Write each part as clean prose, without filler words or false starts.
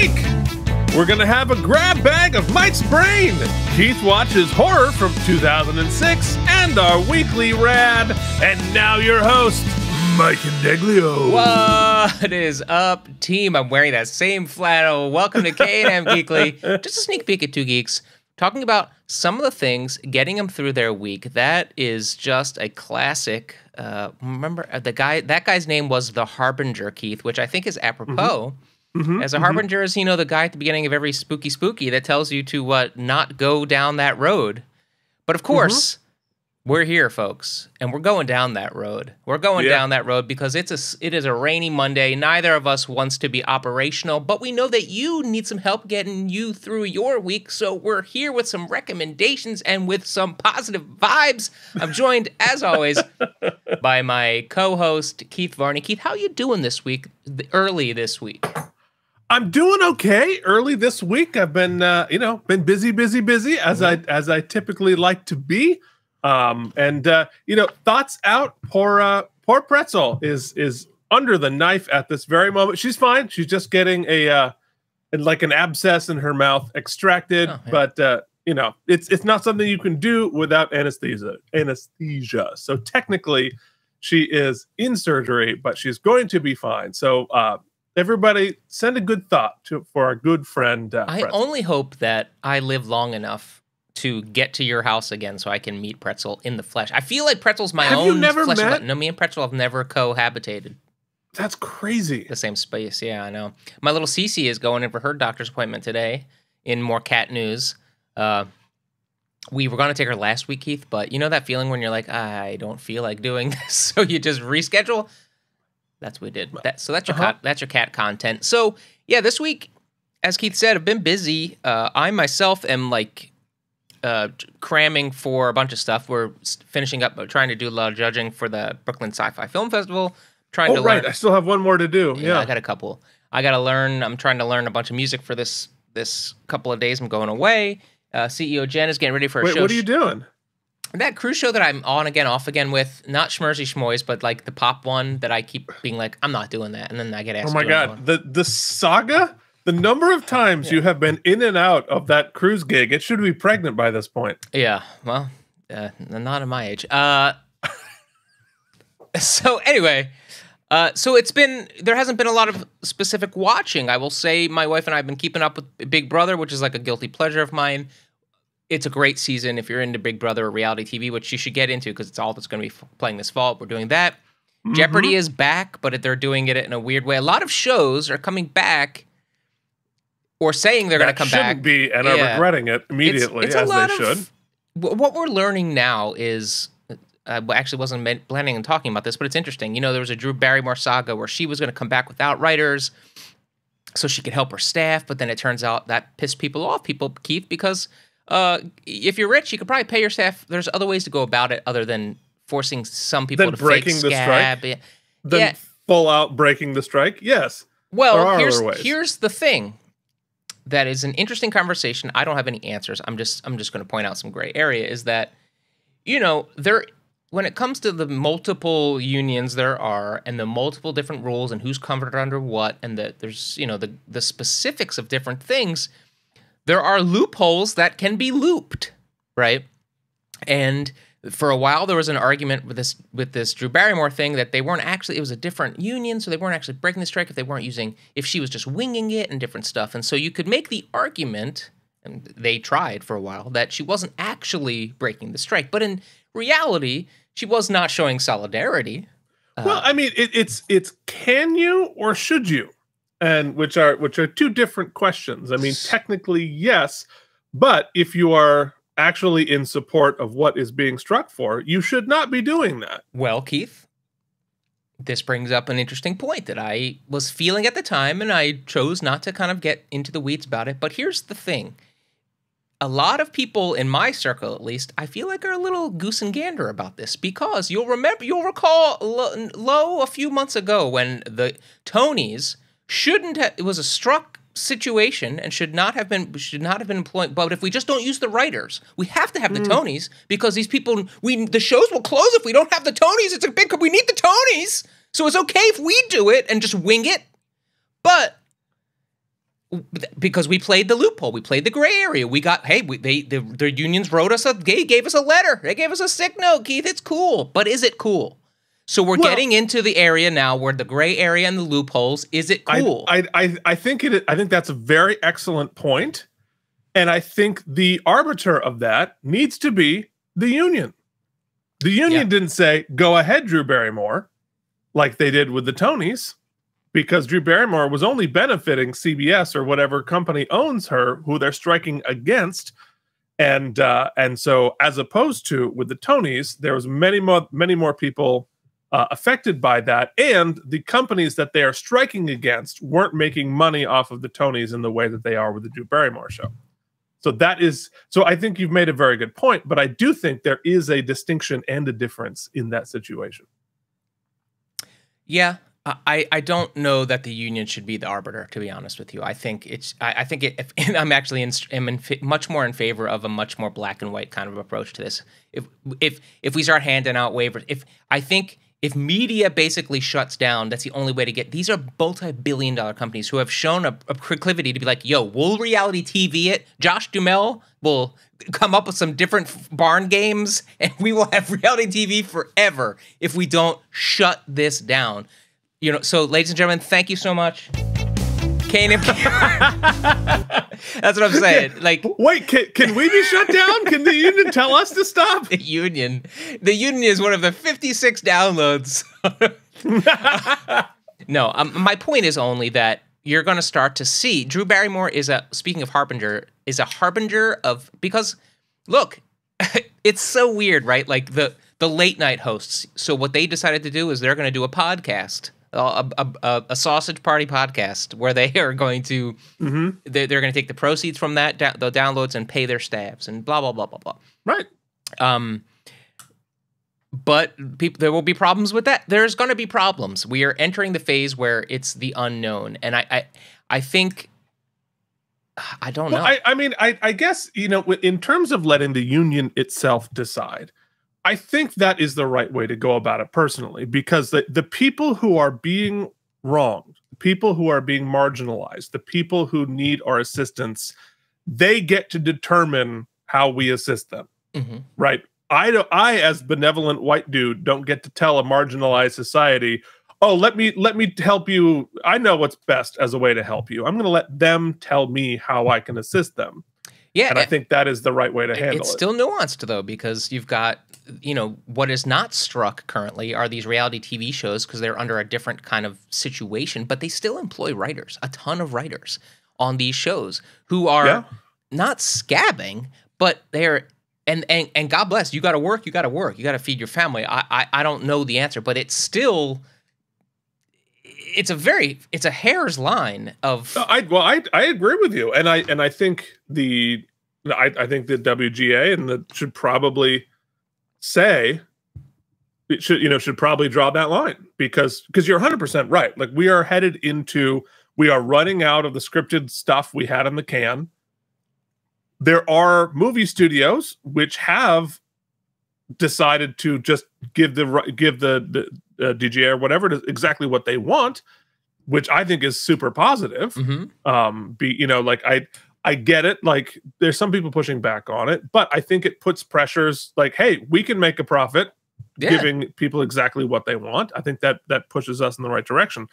week, we're going to have a grab bag of Mike's brain. Keith watches horror from 2006 and our Weekly Rad. And now your host, Mike and Deglio. What is up, team? I'm wearing that same flannel. Welcome to K&M Geekly. Just a sneak peek at two geeks talking about some of the things, getting them through their week. That is just a classic. Remember that guy's name was the Harbinger, Keith, which I think is apropos. As a Harbinger is, the guy at the beginning of every spooky that tells you to not go down that road. But of course, we're here, folks, and we're going down that road. We're going down that road because it is a rainy Monday. Neither of us wants to be operational, but we know that you need some help getting you through your week, so we're here with some recommendations and with some positive vibes. I'm joined, as always, by my co-host, Keith Varney. Keith, how you doing this week, early this week? I'm doing okay. Early this week, I've been, been busy as I typically like to be. Thoughts out. Poor Pretzel is under the knife at this very moment. She's fine. She's just getting an abscess in her mouth extracted, but it's not something you can do without anesthesia. So technically, she is in surgery, but she's going to be fine. So everybody, send a good thought for our good friend. I only hope that I live long enough to get to your house again so I can meet Pretzel in the flesh. I feel like Pretzel's my own flesh. No, me and Pretzel have never cohabitated. That's crazy. The same space, yeah, I know. My little Cece is going in for her doctor's appointment today. In more cat news, we were going to take her last week, Keith, but you know that feeling when you're like, I don't feel like doing this, so you just reschedule? That's what we did. That's your cat content. So, yeah, this week, as Keith said, I've been busy. I myself am cramming for a bunch of stuff. We're finishing up, trying to do a lot of judging for the Brooklyn Sci-Fi Film Festival. Learn. I still have one more to do. Yeah, I got a couple. I got to learn. I'm trying to learn a bunch of music for this couple of days. I'm going away. CEO Jen is getting ready for a show. What are you doing? That cruise show that I'm on again, off again with, not Schmersy Schmoys, but like the pop one that I keep being like, I'm not doing that, and then I get asked. Oh my god, the saga. The number of times you have been in and out of that cruise gig, it should be pregnant by this point. Yeah, well, not at my age. So anyway, there hasn't been a lot of specific watching. I will say my wife and I have been keeping up with Big Brother, which is like a guilty pleasure of mine. It's a great season if you're into Big Brother or reality TV, which you should get into because it's all that's going to be playing this fall. We're doing that. Jeopardy is back, but they're doing it in a weird way. A lot of shows are coming back or saying they're going to come back. Shouldn't be, and are regretting it immediately, as they should. What we're learning now is, I actually wasn't planning on talking about this, but it's interesting. There was a Drew Barrymore saga where she was going to come back without writers so she could help her staff, but then it turns out that pissed people off, Keith, because if you're rich, you could probably pay your staff. There's other ways to go about it other than forcing some people to breaking fake scab. The strike? Then full out breaking the strike? Yes. Well, here's the thing. That is an interesting conversation. I don't have any answers. I'm just going to point out some gray area. Is that, when it comes to the multiple unions there are, and the multiple different rules, and who's covered under what, and there's the specifics of different things, there are loopholes that can be looped, right? And for a while there was an argument with this Drew Barrymore thing that they weren't actually, it was a different union, so they weren't actually breaking the strike if she was just winging it and different stuff. And so you could make the argument, and they tried for a while, that she wasn't actually breaking the strike. But in reality, she was not showing solidarity. Well, I mean, it's can you or should you? And which are two different questions. I mean, technically, yes, but if you are actually in support of what is being struck for, you should not be doing that. Well, Keith, this brings up an interesting point that I was feeling at the time, and I chose not to kind of get into the weeds about it. But here's the thing. A lot of people in my circle, at least, I feel like are a little goose and gander about this, because you'll recall a few months ago when the Tonys it was a struck situation and should not have been employed. But if we just don't use the writers, we have to have the Tonys, because these people, the shows will close if we don't have the Tonys. It's a big, we need the Tonys. So it's okay if we do it and just wing it. But because we played the loophole, we played the gray area. We got their unions wrote us gave us a letter. They gave us a sick note, Keith. It's cool, but is it cool? So we're getting into the area now where the gray area and the loopholes. Is it cool? I think I think that's a very excellent point, and I think the arbiter of that needs to be the union. The union didn't say go ahead, Drew Barrymore, like they did with the Tonys, because Drew Barrymore was only benefiting CBS or whatever company owns her, who they're striking against. And so as opposed to with the Tonys, there was many more people affected by that. And the companies that they are striking against weren't making money off of the Tonys in the way that they are with the Drew Barrymore show. So I think you've made a very good point, but I do think there is a distinction and a difference in that situation. Yeah. I don't know that the union should be the arbiter, to be honest with you. I think and I'm actually much more in favor of a much more black and white kind of approach to this. If we start handing out waivers, if media basically shuts down, that's the only way to get. These are multi-billion-dollar companies who have shown a proclivity to be like, yo, we'll reality TV it. Josh Duhamel will come up with some different barn games, and we will have reality TV forever if we don't shut this down. So ladies and gentlemen, thank you so much. Kane and that's what I'm saying. Like, wait, can we be shut down? Can the union tell us to stop? The union is one of the 56 downloads. No, my point is only that you're going to start to see Drew Barrymore speaking of harbinger, is a harbinger of, because look, it's so weird, right? Like the late night hosts. So what they decided to do is they're going to do a podcast. A sausage party podcast where they are going to they're going to take the proceeds from that the downloads and pay their staffs and blah blah blah blah blah. Right. But there will be problems with that. There's going to be problems. We are entering the phase where it's the unknown, and I think I don't know. I mean I guess in terms of letting the union itself decide, I think that is the right way to go about it personally, because the people who are being wronged, the people who are being marginalized, the people who need our assistance, they get to determine how we assist them, right? I, as benevolent white dude, don't get to tell a marginalized society, oh, let me help you. I know what's best as a way to help you. I'm going to let them tell me how I can assist them. Yeah, and I think that is the right way to handle it. It's still nuanced, though, because you've got, what is not struck currently are these reality TV shows because they're under a different kind of situation, but they still employ writers, a ton of writers on these shows who are not scabbing, but they're, and God bless, you got to work, you got to feed your family. I don't know the answer, but it's still, it's a hair's line of. I agree with you, and I think the WGA and should probably say it should probably draw that line, because you're 100% right. Like, we are running out of the scripted stuff we had in the can. There are movie studios which have decided to just give the DGA or whatever it is exactly what they want, which I think is super positive. I get it. Like, there's some people pushing back on it, but I think it puts pressures like, hey, we can make a profit giving people exactly what they want. I think that pushes us in the right direction.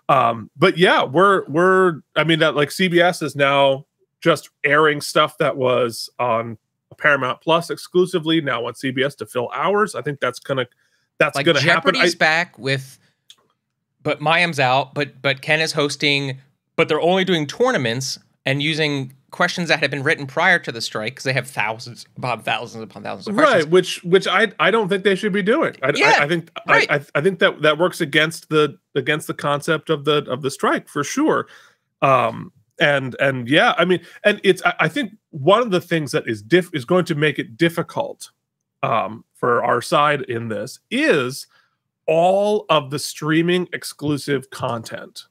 But yeah, that, like, CBS is now just airing stuff that was on Paramount Plus exclusively now on CBS to fill hours. I think that's gonna happen. Jeopardy's back but Mayim's out, but Ken is hosting, but they're only doing tournaments and using questions that have been written prior to the strike, because they have thousands upon thousands of questions. Right, which I don't think they should be doing. I think that works against the concept of the strike for sure. And yeah, I mean, and I think one of the things that is going to make it difficult for our side in this is all of the streaming exclusive content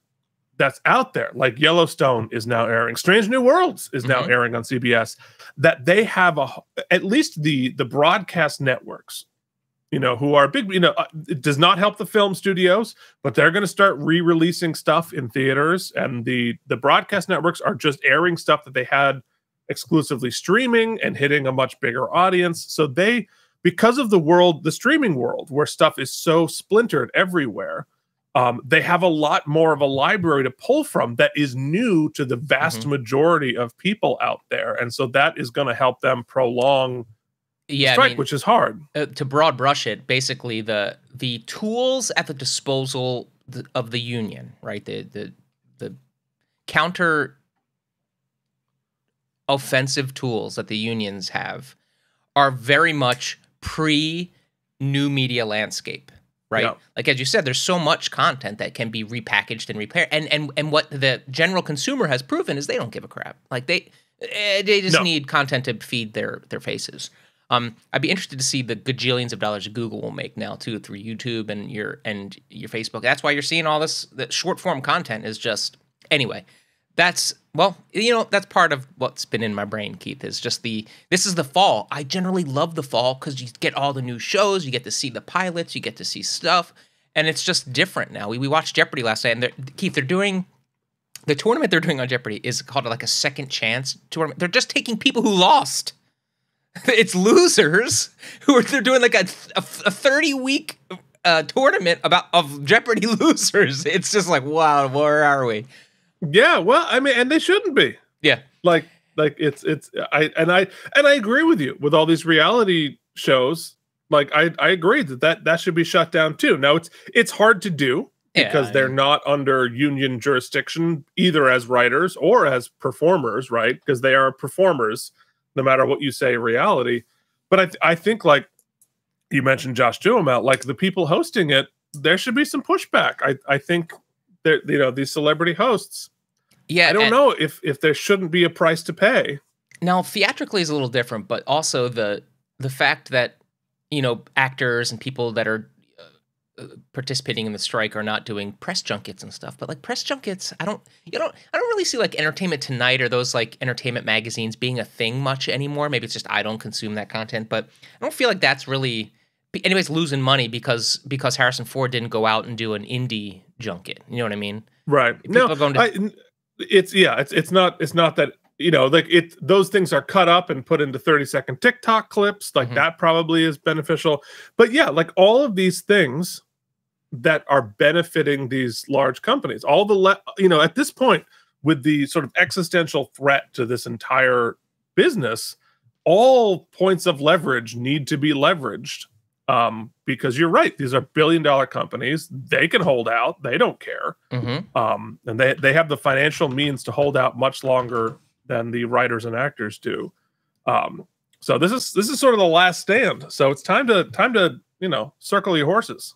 that's out there. Like, Yellowstone is now airing, Strange New Worlds is now airing on CBS, that they have at least the broadcast networks who are big, it does not help the film studios, but they're going to start re-releasing stuff in theaters, and the broadcast networks are just airing stuff that they had exclusively streaming and hitting a much bigger audience. So because of the streaming world, where stuff is so splintered everywhere, they have a lot more of a library to pull from that is new to the vast majority of people out there. And so that is going to help them prolong strike, which is hard. To broad brush it, basically the tools at the disposal of the union, right? The counter offensive tools that the unions have are very much pre-new media landscape, right? Yeah. Like, as you said, there's so much content that can be repackaged and repaired. And what the general consumer has proven is they don't give a crap. Like, they just need content to feed their faces. I'd be interested to see the gajillions of dollars Google will make now too through YouTube and your Facebook. That's why you're seeing all this. The short form content is just anyway. That's that's part of what's been in my brain, Keith. Is just this is the fall. I generally love the fall because you get all the new shows, you get to see the pilots, you get to see stuff, and it's just different now. We watched Jeopardy last night, and Keith, they're doing. The tournament they're doing on Jeopardy is called like a second chance tournament. They're just taking people who lost. It's losers they're doing like a 30-week tournament of Jeopardy losers. It's just like, wow, where are we? Yeah, well, I mean, and they shouldn't be. Yeah, like I agree with you with all these reality shows. Like I agree that should be shut down too. Now it's hard to do because they're not under union jurisdiction either as writers or as performers, right? Because they are performers. No matter what you say, reality. But I think, like you mentioned, Josh Duhamel, like the people hosting it, there should be some pushback. I think these celebrity hosts. Yeah, I don't know if there shouldn't be a price to pay. Now, theatrically is a little different, but also the fact that actors and people that are participating in the strike are not doing press junkets and stuff. But like press junkets, I don't really see like Entertainment Tonight or those like entertainment magazines being a thing much anymore. Maybe it's just I don't consume that content, but I don't feel like that's really anybody's losing money because Harrison Ford didn't go out and do an indie junket. You know what I mean? Right. It's not that, like those things are cut up and put into 30-second TikTok clips. Like that probably is beneficial. But yeah, like all of these things that are benefiting these large companies, all at this point with the sort of existential threat to this entire business, all points of leverage need to be leveraged. Because you're right, these are billion-dollar companies. They can hold out. They don't care. And they have the financial means to hold out much longer than the writers and actors do. So this is sort of the last stand. So it's time to circle your horses.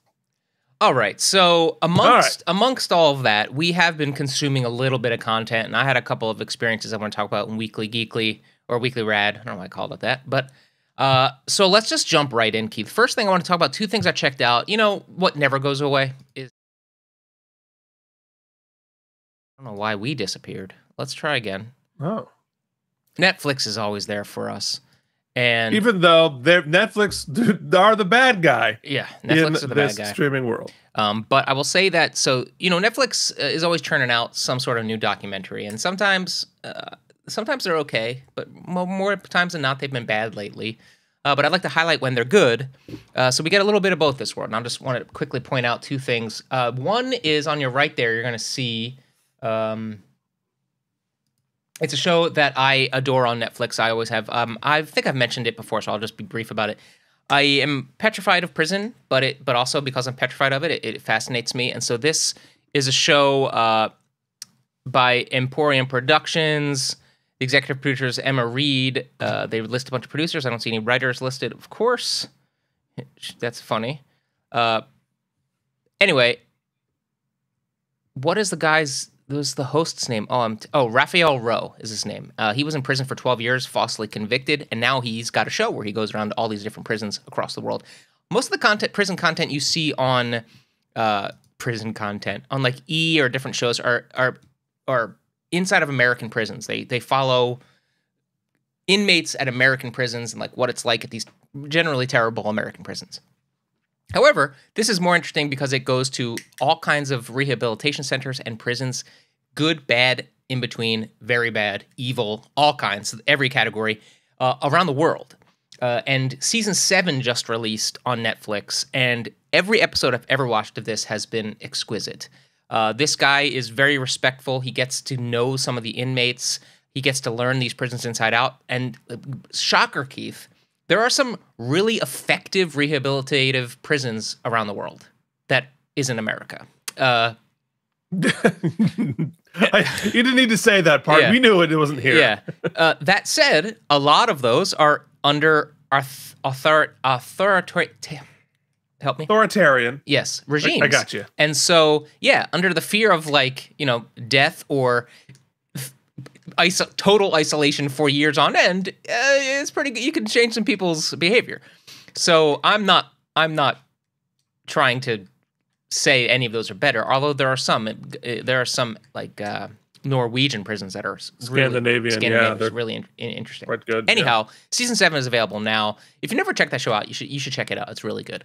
All right. So amongst all of that, we have been consuming a little bit of content, and I had a couple of experiences I want to talk about in Weekly Geekly or Weekly Rad. I don't know why I called it that, but so let's just jump right in, Keith. First thing I want to talk about, two things I checked out. What never goes away is I don't know why we disappeared. Let's try again. Oh, Netflix is always there for us. And even though Netflix are the bad guy, Netflix are the bad guy streaming world. But I will say that Netflix is always churning out some sort of new documentary, and sometimes they're okay, but more times than not they've been bad lately. But I'd like to highlight when they're good. So we get a little bit of both this world, and I just want to quickly point out two things. One is on your right there. You're going to see. It's a show that I adore on Netflix. I always have. I think I've mentioned it before, so I'll just be brief about it. I am petrified of prison, but also because I'm petrified of it fascinates me. And so this is a show by Emporium Productions. The executive producer is Emma Reed. They list a bunch of producers. I don't see any writers listed, of course. That's funny. Anyway, what is the host's name? Raphael Rowe is his name. He was in prison for 12 years, falsely convicted, and now he's got a show where he goes around to all these different prisons across the world. Most of the prison content you see on prison content on like E! Or different shows are inside of American prisons. They follow inmates at American prisons and like what it's like at these generally terrible American prisons. However, this is more interesting because it goes to all kinds of rehabilitation centers and prisons, good, bad, in between, very bad, evil, all kinds, every category around the world. And season 7 just released on Netflix, and every episode I've ever watched of this has been exquisite. This guy is very respectful. He gets to know some of the inmates. He gets to learn these prisons inside out. And shocker, Keith, there are some really effective rehabilitative prisons around the world that isn't America. You didn't need to say that part. Yeah. We knew it wasn't here. Yeah. That said, a lot of those are under authoritarian. Yes, regimes. I got you. And so, yeah, under the fear of death or total isolation for years on end, it's pretty good. You can change some people's behavior. So I'm not trying to say any of those are better, although there are some like Norwegian prisons that are Scandinavian, they're really interesting. Quite good. Anyhow, season 7 is available now. If you never checked that show out, you should check it out. It's really good.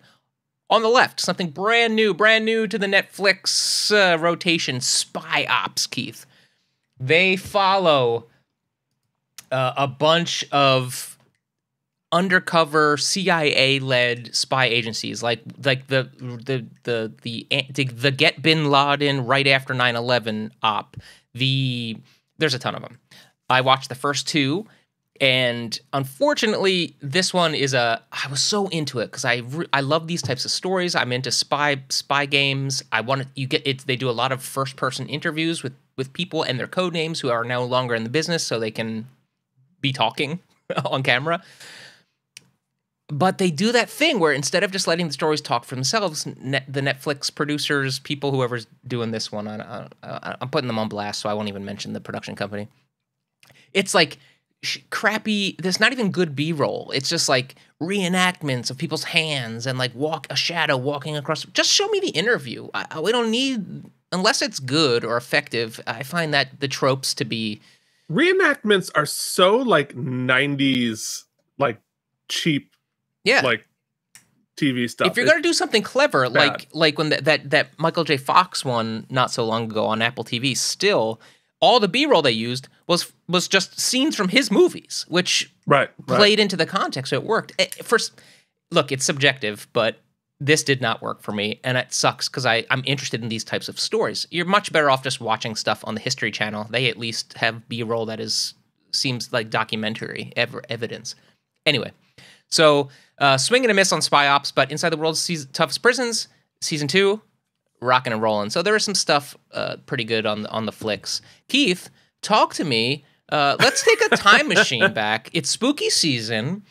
On the left, something brand new to the Netflix rotation, Spy Ops, Keith. They follow a bunch of undercover CIA-led spy agencies, like the Get Bin Laden right after 9/11 op. There's a ton of them. I watched the first 2, and unfortunately, this one I was so into it because I love these types of stories. I'm into spy games. They do a lot of first-person interviews with people and their code names who are no longer in the business, so they can be talking on camera. But they do that thing where instead of just letting the stories talk for themselves, the Netflix producers, people, whoever's doing this one, I'm putting them on blast, so I won't even mention the production company. It's like crappy. There's not even good B-roll. It's just like reenactments of people's hands and like a shadow walking across. Just show me the interview. We don't need, unless it's good or effective. I find that the tropes to be reenactments are so like 90s, like cheap. Yeah, like TV stuff. If you're gonna do something clever, like when that Michael J. Fox one not so long ago on Apple TV, still all the B-roll they used was just scenes from his movies, which played into the context, so it worked. First, look, it's subjective, but this did not work for me, and it sucks because I'm interested in these types of stories. You're much better off just watching stuff on the History Channel. They at least have B-roll that seems like documentary evidence. Anyway, so. Swing and a miss on Spy Ops, but Inside the World's Toughest Prisons, Season 2, rocking and rolling. So there is some stuff pretty good on the flicks. Keith, talk to me. Let's take a time machine back. It's spooky season.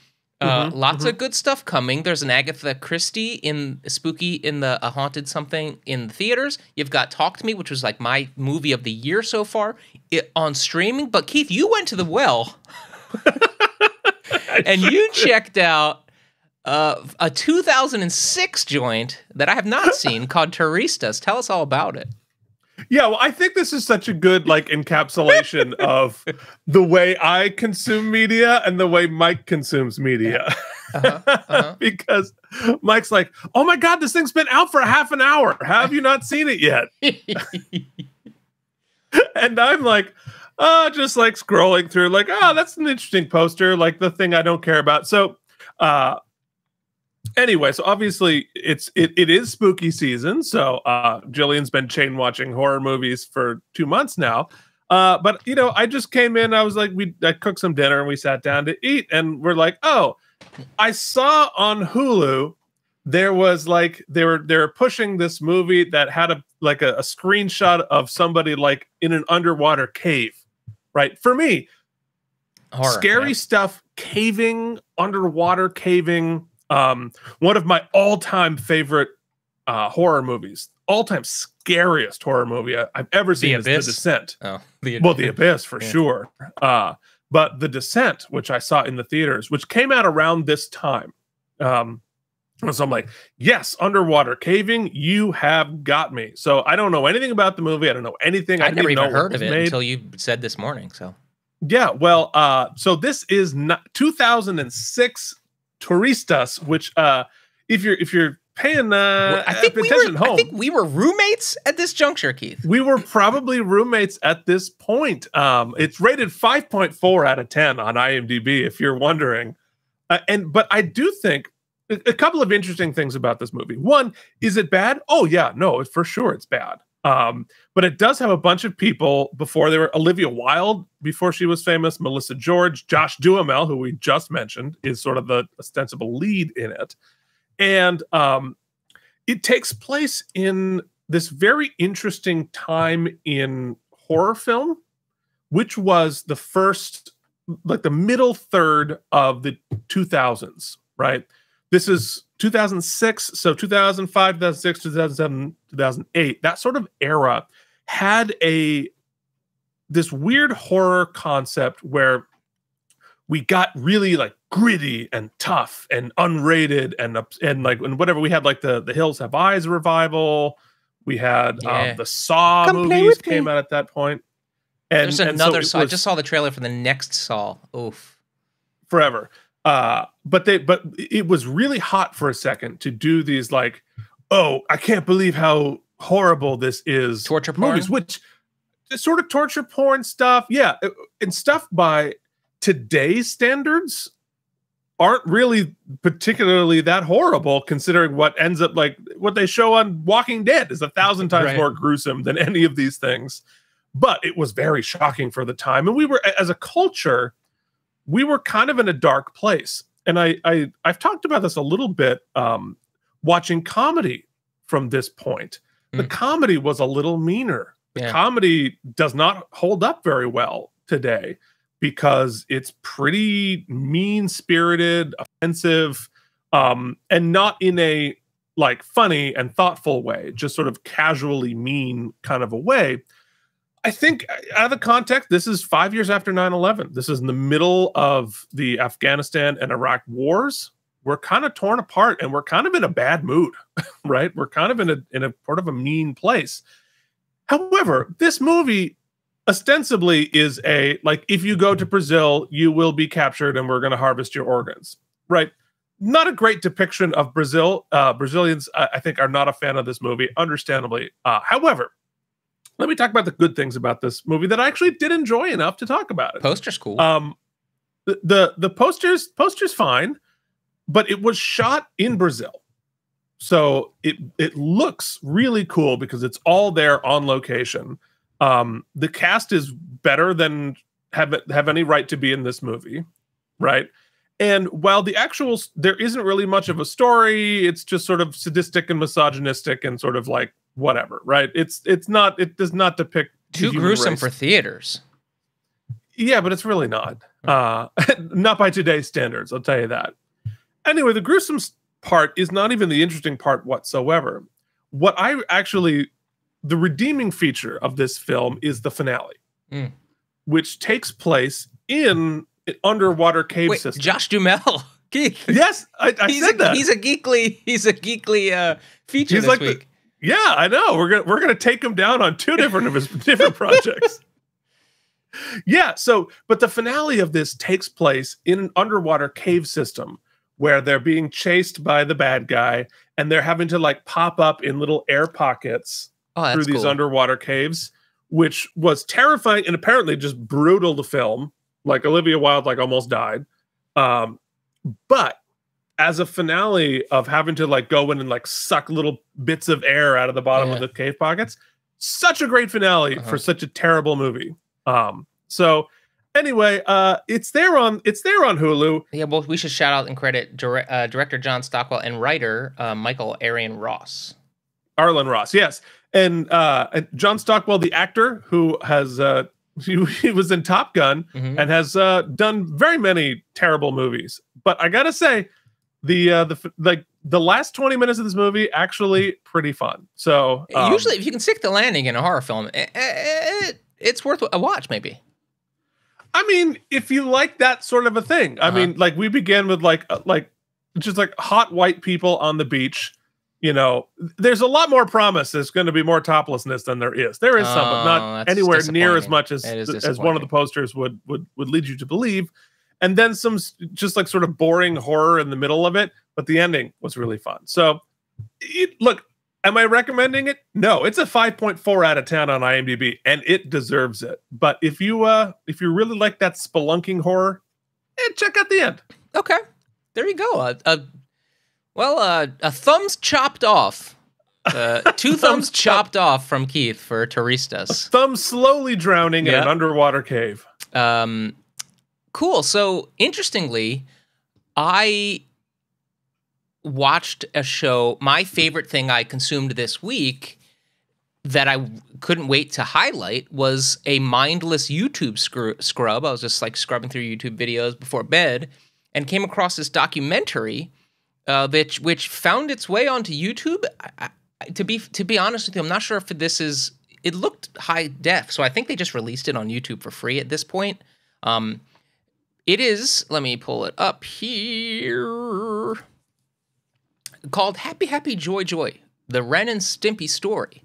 Lots of good stuff coming. There's an Agatha Christie in Spooky in the Haunted something in the theaters. You've got Talk to Me, which was like my movie of the year so far on streaming. But Keith, you went to the well and you checked out a 2006 joint that I have not seen called Turistas. Tell us all about it. Yeah, well, I think this is such a good like encapsulation of the way I consume media and the way Mike consumes media. Because Mike's like, oh my God, this thing's been out for half an hour. Have you not seen it yet? And I'm like, just like scrolling through like, oh, that's an interesting poster, like the thing I don't care about. So, anyway, so obviously it is spooky season. So Jillian's been chain watching horror movies for 2 months now. But I just came in. I was like, I cooked some dinner and we sat down to eat. And we're like, oh, I saw on Hulu there was like they were pushing this movie that had a screenshot of somebody like in an underwater cave. Right, for me, horror, scary stuff, caving, underwater caving. One of my all-time favorite horror movies, all-time scariest horror movie I've ever seen is The Descent. Oh, The Abyss for sure. But The Descent, which I saw in the theaters, which came out around this time. So I'm like, yes, underwater caving, you have got me. So I don't know anything about the movie. I don't know anything. I never even heard of it until you said this morning. So yeah, well, so this is 2006 Turistas, which if you're paying I think attention home. I think we were roommates at this juncture, Keith. We were probably roommates at this point. It's rated 5.4 out of 10 on IMDb, if you're wondering. But I do think a couple of interesting things about this movie. One, is it bad? Oh yeah, no, for sure it's bad. But it does have a bunch of people before they were Olivia Wilde, before she was famous, Melissa George, Josh Duhamel, who we just mentioned, is sort of the ostensible lead in it. And it takes place in this very interesting time in horror film, which was the first, like the middle third of the 2000s, right? This is 2006, so 2005, 2006, 2007, 2008, that sort of era had this weird horror concept where we got really like gritty and tough and unrated and whatever. We had like the Hills Have Eyes revival. We had the Saw movies came out at that point. And there's another Saw. I just saw the trailer for the next Saw. Oof. Forever. But it was really hot for a second to do these like, oh, I can't believe how horrible this is. Torture porn? Movies, which is sort of torture porn stuff. Yeah. And stuff by today's standards aren't really particularly that horrible, considering what ends up like what they show on Walking Dead is 1,000 times more gruesome than any of these things. But it was very shocking for the time. And we were, as a culture, we were kind of in a dark place. And I've talked about this a little bit, watching comedy from this point. The comedy was a little meaner. The comedy does not hold up very well today because it's pretty mean-spirited, offensive, and not in a like funny and thoughtful way, just sort of casually mean kind of a way. I think out of the context, this is 5 years after 9/11. This is in the middle of the Afghanistan and Iraq wars. We're kind of torn apart and we're kind of in a bad mood, right? We're kind of in a sort of a mean place. However, this movie ostensibly is like, if you go to Brazil, you will be captured and we're going to harvest your organs, right? Not a great depiction of Brazil. Brazilians, I think, are not a fan of this movie, understandably. However, let me talk about the good things about this movie that I actually did enjoy enough to talk about it. Poster's cool. The poster's fine, but it was shot in Brazil. So it looks really cool because it's all there on location. The cast is better than have any right to be in this movie, right? And while there isn't really much of a story, it's just sort of sadistic and misogynistic and sort of like whatever, right? It does not depict too gruesome for theaters. Yeah, but it's really not. Not by today's standards, I'll tell you that. Anyway, the gruesome part is not even the interesting part whatsoever. The redeeming feature of this film is the finale, which takes place in an underwater cave system. Josh Duhamel. Keith. Yes, I said that. He's a geekly feature this week. Yeah, I know. We're gonna take him down on two different of his different projects. Yeah. So, but the finale of this takes place in an underwater cave system where they're being chased by the bad guy, and they're having to like pop up in little air pockets through these underwater caves, which was terrifying and apparently just brutal to film. Like Olivia Wilde like almost died. But as a finale of having to like go in and like suck little bits of air out of the bottom of the cave pockets, such a great finale for such a terrible movie. So anyway, it's there on Hulu. Yeah, well, we should shout out and credit director John Stockwell and writer Michael Arlen Ross, yes. And John Stockwell, the actor who has he was in Top Gun and has done very many terrible movies. But I gotta say, the last 20 minutes of this movie actually pretty fun. So usually, if you can stick the landing in a horror film, it's worth a watch. Maybe. I mean, if you like that sort of a thing. I mean, like we began with like just like hot white people on the beach. You know, there's a lot more promise. There's going to be more toplessness than there is. There is some, but not anywhere near as much as one of the posters would lead you to believe. And then some just like sort of boring horror in the middle of it. But the ending was really fun. So Look, am I recommending it? No, it's a 5.4 out of 10 on IMDb, and it deserves it. But if you really like that spelunking horror, check out the end. Okay, there you go. A thumbs chopped off. 2 thumbs chopped off from Keith for Turistas. A thumb slowly drowning in an underwater cave. Cool. So, interestingly, I watched a show. My favorite thing I consumed this week that I couldn't wait to highlight was a mindless YouTube scrub. I was just like scrubbing through YouTube videos before bed and came across this documentary which found its way onto YouTube. To be honest with you, I'm not sure if this is. It looked high def, so I think they just released it on YouTube for free at this point. It is. Let me pull it up here. Called Happy Happy Joy Joy: The Ren and Stimpy Story.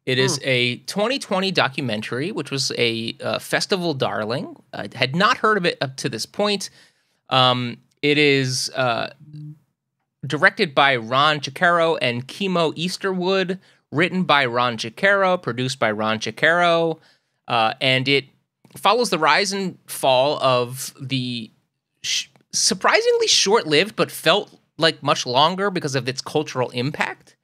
It is a 2020 documentary, which was a festival darling. I had not heard of it up to this point. It is directed by Ron Chicaro and Kimo Easterwood, written by Ron Chicaro, produced by Ron Chicaro, and it follows the rise and fall of the surprisingly short-lived but felt like much longer because of its cultural impact.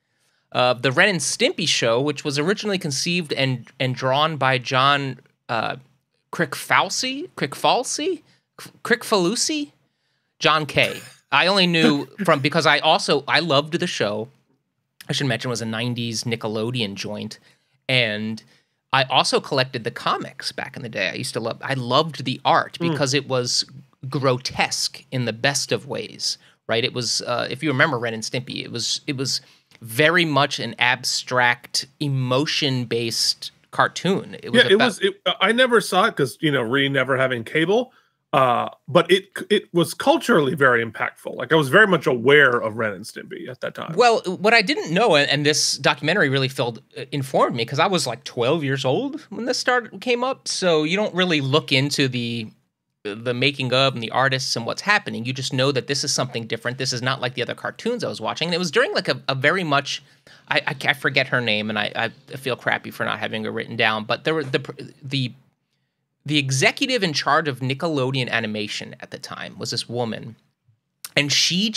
The Ren and Stimpy show, which was originally conceived and drawn by John Crickfalusi, John K. I only knew because I loved the show. I should mention it was a 90s Nickelodeon joint, and I also collected the comics back in the day. I loved the art because it was grotesque in the best of ways, right? It was, if you remember Ren and Stimpy, it was very much an abstract, emotion-based cartoon. I never saw it because, re never having cable, but it was culturally very impactful. Like, I was very much aware of Ren and Stimpy at that time. Well, what I didn't know, and this documentary really informed me, because I was like 12 years old when this came up, so you don't really look into the making of and the artists and what's happening. You just know that this is something different. This is not like the other cartoons I was watching. And it was during like a very much, I forget her name, and I feel crappy for not having her written down, but there were the executive in charge of Nickelodeon Animation at the time was this woman, and she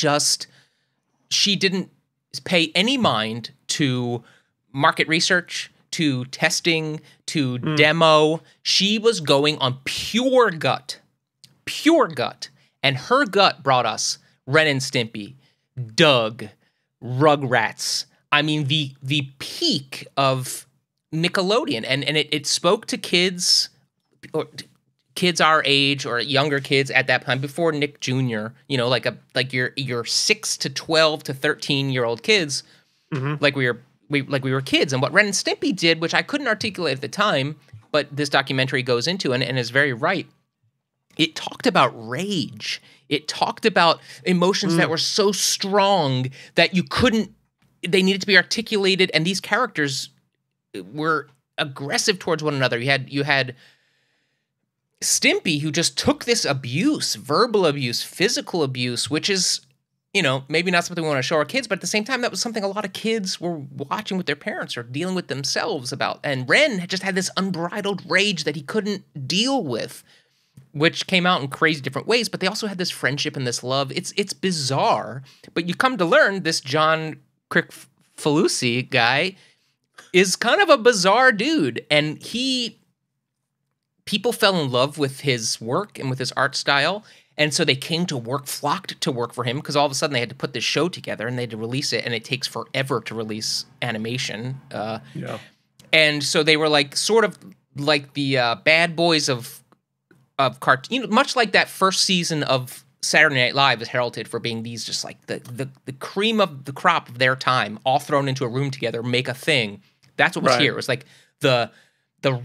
didn't pay any mind to market research, to testing, to demo. She was going on pure gut. And her gut brought us Ren and Stimpy, Doug, Rugrats. I mean, the peak of Nickelodeon. And it spoke to kids, or kids our age or younger kids at that time, before Nick Jr., like your 6 to 12 to 13-year-old kids, like we were kids. And what Ren and Stimpy did, which I couldn't articulate at the time, but this documentary goes into and is very right. It talked about rage. It talked about emotions that were so strong that they needed to be articulated, and these characters were aggressive towards one another. You had Stimpy, who just took this abuse, verbal abuse, physical abuse, which is, maybe not something we want to show our kids, but at the same time, that was something a lot of kids were watching with their parents or dealing with themselves about. And Ren had just had this unbridled rage that he couldn't deal with, which came out in crazy different ways, but they also had this friendship and this love. It's bizarre, but you come to learn this John Crickfalusi guy is kind of a bizarre dude, and people fell in love with his work and with his art style, and so they flocked to work for him, because all of a sudden they had to put this show together and they had to release it, and it takes forever to release animation. And so they were like sort of like the bad boys of cartoon, much like that first season of Saturday Night Live is heralded for being these just like the cream of the crop of their time, all thrown into a room together, make a thing. That's what was here. It was like the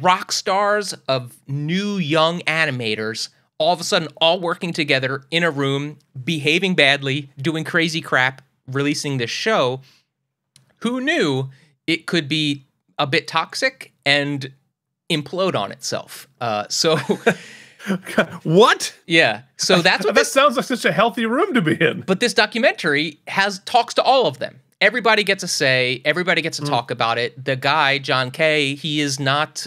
rock stars of new young animators all of a sudden all working together in a room, behaving badly, doing crazy crap, releasing this show. Who knew it could be a bit toxic and implode on itself? What? Yeah. So that's what that sounds like such a healthy room to be in. But this documentary talks to all of them. everybody gets a say. Everybody gets to talk about it. The guy, John Kay, he is not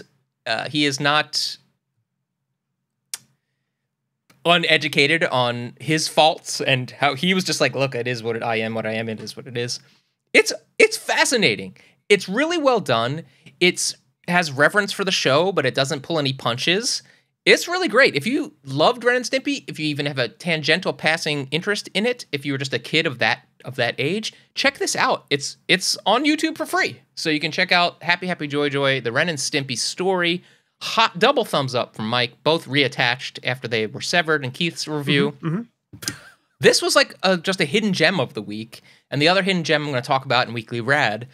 uneducated on his faults and how he was just like, look, it is what I am. What I am, it is what it is. It's fascinating. It's really well done. It's has reverence for the show, but it doesn't pull any punches. It's really great. If you loved Ren and Stimpy, if you even have a tangential passing interest in it, if you were just a kid of that age, check this out. It's on YouTube for free. So you can check out Happy Happy Joy Joy, the Ren and Stimpy story. Hot double thumbs up from Mike, both reattached after they were severed in Keith's review. This was like just a hidden gem of the week, and the other hidden gem I'm going to talk about in Weekly Rad.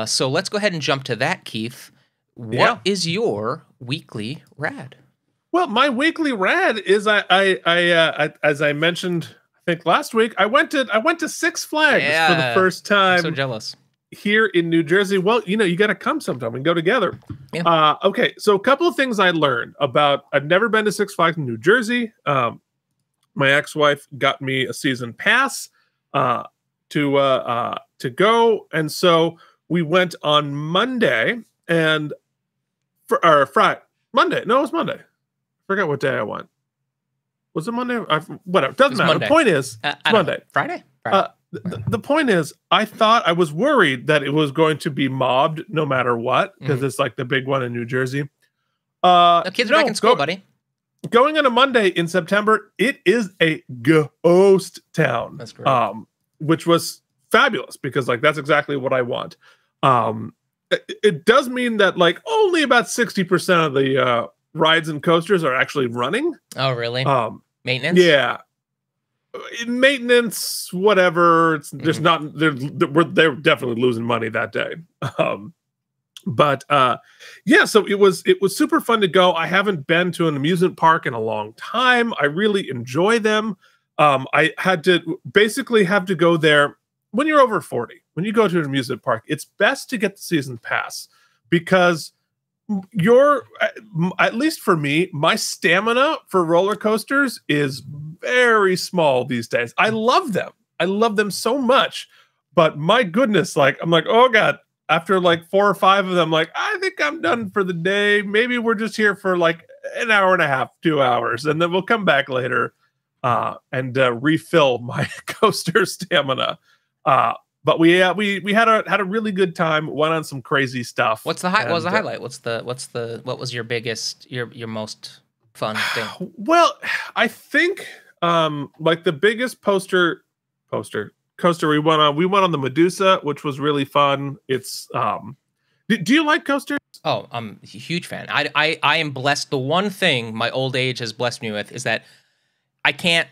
So let's go ahead and jump to that, Keith. What is your Weekly Rad? Well, my Weekly Rad is I as I mentioned, I think last week, I went to Six Flags for the first time. I'm so jealous. Here in New Jersey. Well, you got to come sometime and go together. Yeah. Okay, so a couple of things I learned about. I've never been to Six Flags in New Jersey. My ex-wife got me a season pass to go, and so we went on Monday and Friday. Monday? No, it was Monday. I forgot what day I went. Was it Monday? Whatever. Doesn't matter. Monday. The point is, it's Monday. Friday. The point is, I was worried that it was going to be mobbed no matter what, because it's like the big one in New Jersey. The kids are back in school, buddy. Going on a Monday in September, it is a ghost town. That's great. Which was fabulous, because like that's exactly what I want. It does mean that like only about 60% of the rides and coasters are actually running. Oh, really? Maintenance? Yeah. Maintenance, whatever. There's not. They're definitely losing money that day. But yeah. So it was super fun to go. I haven't been to an amusement park in a long time. I really enjoy them. I had to basically have to go there when you're over 40. When you go to an amusement park, it's best to get the season pass, because at least for me, my stamina for roller coasters is very small these days. I love them so much, but my goodness, like I'm like, oh God, after like 4 or 5 of them, like I think I'm done for the day. Maybe we're just here for like an hour and a half, 2 hours, and then we'll come back later and refill my coaster stamina. But we had a really good time. Went on some crazy stuff. What was the highlight? What was your biggest, your most fun thing? Well, I think like the biggest coaster we went on the Medusa, which was really fun. It's do you like coasters? Oh, I'm a huge fan. I am blessed. The one thing my old age has blessed me with is that I can't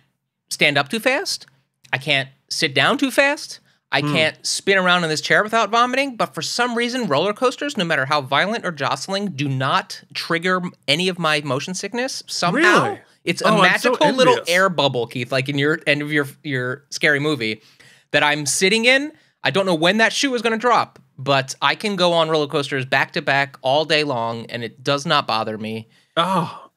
stand up too fast. I can't sit down too fast. I can't spin around in this chair without vomiting, but for some reason, roller coasters, no matter how violent or jostling, do not trigger any of my motion sickness. Somehow, really? It's a magical little air bubble, Keith, like in your end of your scary movie, that I'm sitting in. I don't know when that shoe is going to drop, but I can go on roller coasters back to back all day long, and it does not bother me. Oh.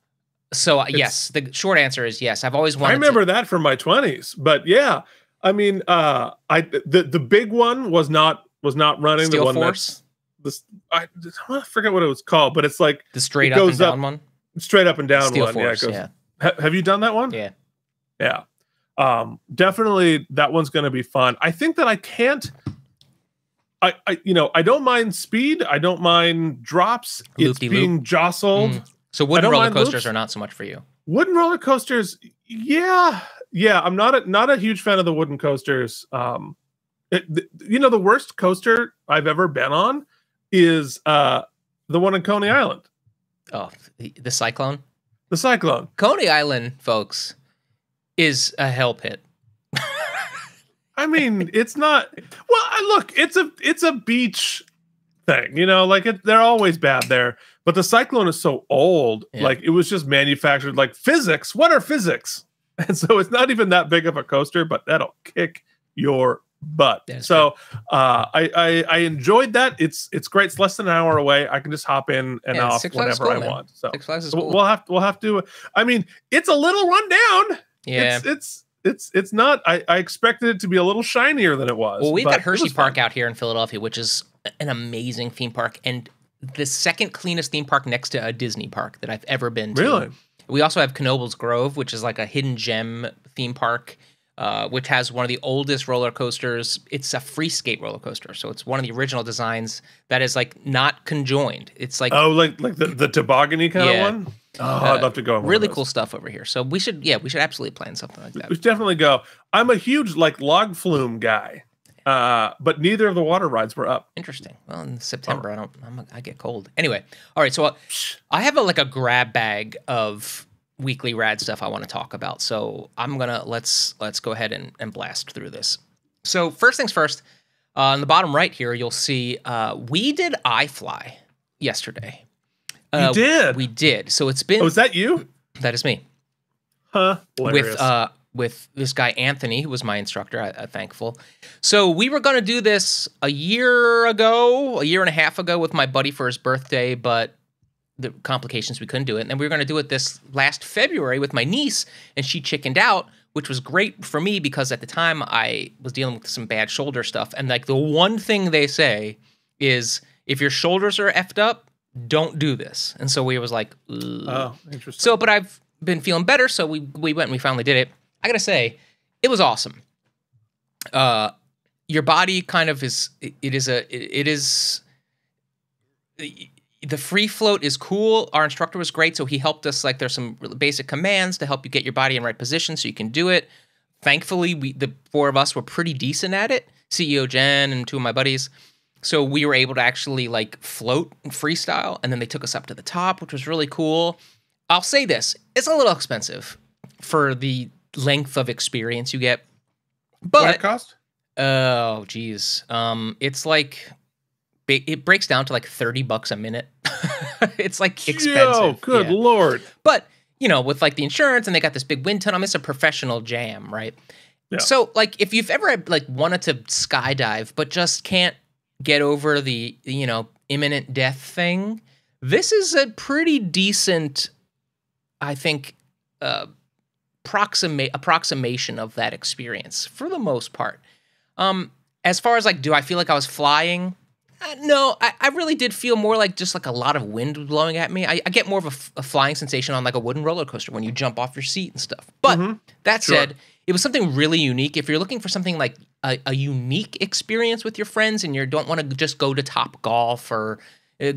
So, yes, the short answer is yes. I've always wanted I remember that from my 20s, but yeah. I mean, the big one was not running. Steel the one Force? I forget what it was called, but it's like the straight up and down one. Straight up and down Steel one. Force, Yeah. Have you done that one? Yeah. Yeah. Definitely that one's going to be fun. I think that I can't. I don't mind speed. I don't mind drops. It's being jostled. So wooden roller coasters are not so much for you. Wooden roller coasters, yeah. I'm not a huge fan of the wooden coasters. The worst coaster I've ever been on is the one in Coney Island. Oh, the Cyclone. The Cyclone. Coney Island, folks, is a hell pit. I mean, it's not. Well, look, it's a beach thing. Like they're always bad there. But the Cyclone is so old. Yeah. Like it was just manufactured. Like physics. What are physics? And so it's not even that big of a coaster, but that'll kick your butt. That's so I enjoyed that. It's great. It's less than an hour away. I can just hop in and off whenever I want. So Six Flags is cool. we'll have to. I mean, it's a little run down. Yeah, it's it's not. I expected it to be a little shinier than it was. Well, we've got Hershey Park out here in Philadelphia, which is an amazing theme park, and the second cleanest theme park next to a Disney park that I've ever been to. Really? We also have Knobel's Grove, which is like a hidden gem theme park, which has one of the oldest roller coasters. It's a free skate roller coaster, so it's one of the original designs that is like not conjoined. It's like like the toboggan-y kind of one. Oh, I'd love to go. On really cool stuff over here. So we should absolutely plan something like that. We should definitely go. I'm a huge like log flume guy, but neither of the water rides were up. Interesting. Well, in September, I get cold. Anyway, all right. So I have a grab bag of Weekly Rad stuff I want to talk about. So I'm gonna let's go ahead and blast through this. So first things first. On the bottom right here, you'll see we did iFly yesterday. You did? We did. So it's been... Oh, is that you? That is me. Huh? Hilarious. With this guy, Anthony, who was my instructor, I'm thankful. So we were going to do this a year and a half ago with my buddy for his birthday, but the complications, we couldn't do it. And then we were going to do it this last February with my niece, and she chickened out, which was great for me because at the time I was dealing with some bad shoulder stuff. And like the one thing they say is if your shoulders are effed up, don't do this. And so we was like, ugh. Oh, interesting. So, but I've been feeling better, so we went and we finally did it. I gotta say, it was awesome. Your body kind of the free float is cool. Our instructor was great, so he helped us. Like, there's some really basic commands to help you get your body in right position so you can do it. Thankfully, the four of us were pretty decent at it. CEO Jen and two of my buddies. So we were able to actually like float and freestyle, and then they took us up to the top, which was really cool. I'll say this, it's a little expensive for the length of experience you get. But what it cost? Oh, geez. It's like, it breaks down to like $30 a minute. It's like expensive. Oh, good Lord. But, with like the insurance, and they got this big wind tunnel, it's a professional jam, right? Yeah. So like if you've ever like wanted to skydive, but just can't get over the, imminent death thing, this is a pretty decent, I think, approximation of that experience for the most part. As far as like, do I feel like I was flying? No, I really did feel more like just like a lot of wind blowing at me. I get more of a flying sensation on like a wooden roller coaster when you jump off your seat and stuff. But that said, it was something really unique. If you're looking for something like a unique experience with your friends and you don't want to just go to Top Golf or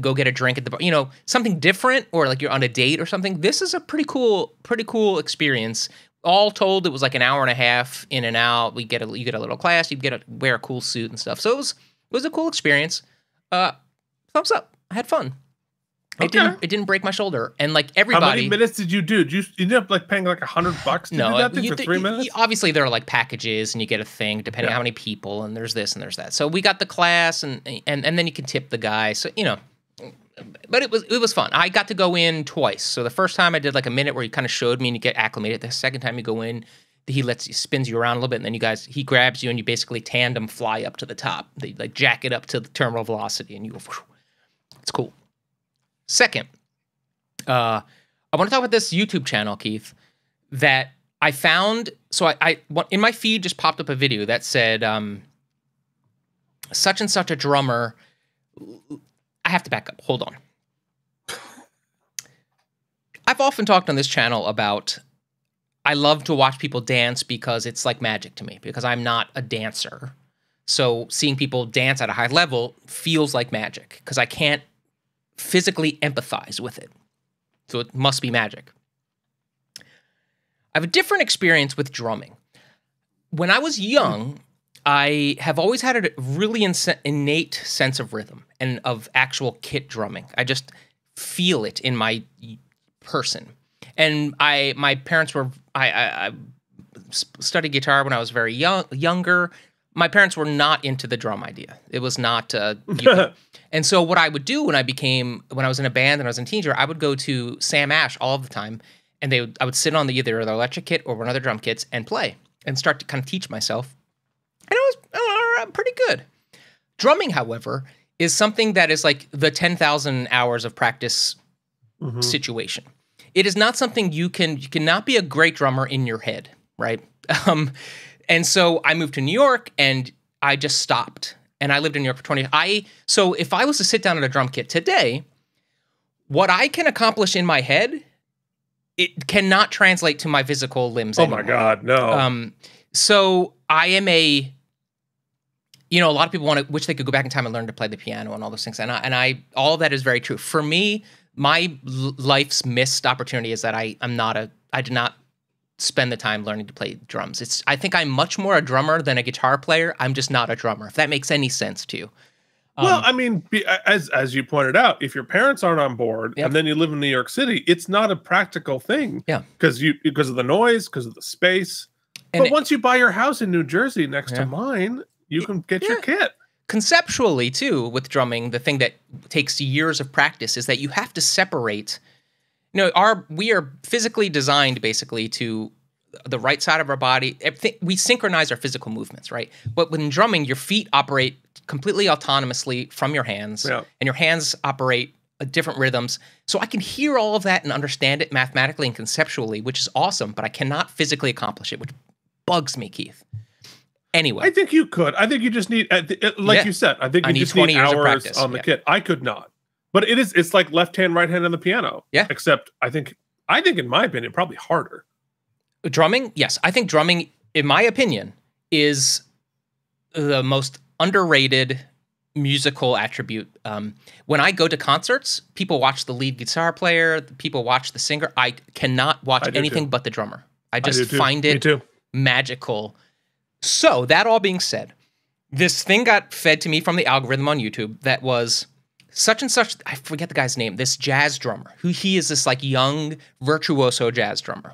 go get a drink at the bar, something different, or like you're on a date or something, this is a pretty cool experience. All told, it was like an hour and a half in and out. You get a little class, you wear a cool suit and stuff. So it was a cool experience. Thumbs up. I had fun. Okay. It didn't break my shoulder. And like everybody. How many minutes did you do? Did you end up like paying like $100 to do that thing for 3 minutes? Obviously, there are like packages, and you get a thing depending on how many people, and there's this and there's that. So we got the class, and then you can tip the guy. So but it was fun. I got to go in twice. So the first time I did like a minute where he kind of showed me and you get acclimated. The second time you go in, he spins you around a little bit, and then he grabs you and you basically tandem fly up to the top. They like jack it up to the terminal velocity, and you go. Whew. It's cool. Second, I want to talk about this YouTube channel, Keith, that I found. So I in my feed just popped up a video that said, such and such a drummer. I have to back up. Hold on. I've often talked on this channel about I love to watch people dance because it's like magic to me, because I'm not a dancer. So seeing people dance at a high level feels like magic because I can't physically empathize with it. So it must be magic. I have a different experience with drumming. When I was young, I have always had a really innate sense of rhythm and of actual kit drumming. I just feel it in my person. And my parents were, I studied guitar when I was very younger. My parents were not into the drum idea. It was not, and so what I would do when I was in a band and I was a teenager, I would go to Sam Ash all the time, and I would sit on either the electric kit or one of the drum kits and play and start to kind of teach myself. And it was pretty good. Drumming, however, is something that is like the 10,000 hours of practice situation. It is not something you cannot be a great drummer in your head, right? And so I moved to New York, and I just stopped. And I lived in New York for 20 years. So if I was to sit down at a drum kit today, what I can accomplish in my head, it cannot translate to my physical limbs anymore. My God, no. So I am a lot of people wish they could go back in time and learn to play the piano and all those things. And I all of that is very true. For me, my life's missed opportunity is that I did not spend the time learning to play drums. I think I'm much more a drummer than a guitar player. I'm just not a drummer, if that makes any sense to you. Well, I mean, as you pointed out, if your parents aren't on board and then you live in New York City, it's not a practical thing. Yeah. Because of the noise, because of the space. But once you buy your house in New Jersey next to mine, you can get your kit. Conceptually, too, with drumming, the thing that takes years of practice is that you have to separate. We are physically designed basically to the right side of our body. We synchronize our physical movements, right? But when drumming, your feet operate completely autonomously from your hands, and your hands operate different rhythms. So I can hear all of that and understand it mathematically and conceptually, which is awesome, but I cannot physically accomplish it, which bugs me, Keith. Anyway. I think you could. I think you just need, you said, I think you just need hours on the kit. I could not. But it's like left hand, right hand on the piano. Yeah. Except I think in my opinion, probably harder. Drumming, yes. I think drumming, in my opinion, is the most underrated musical attribute. When I go to concerts, people watch the lead guitar player, people watch the singer. I cannot watch anything but the drummer. I just find it magical. So, that all being said, this thing got fed to me from the algorithm on YouTube that was such and such, I forget the guy's name, this jazz drummer, he is this like young virtuoso jazz drummer.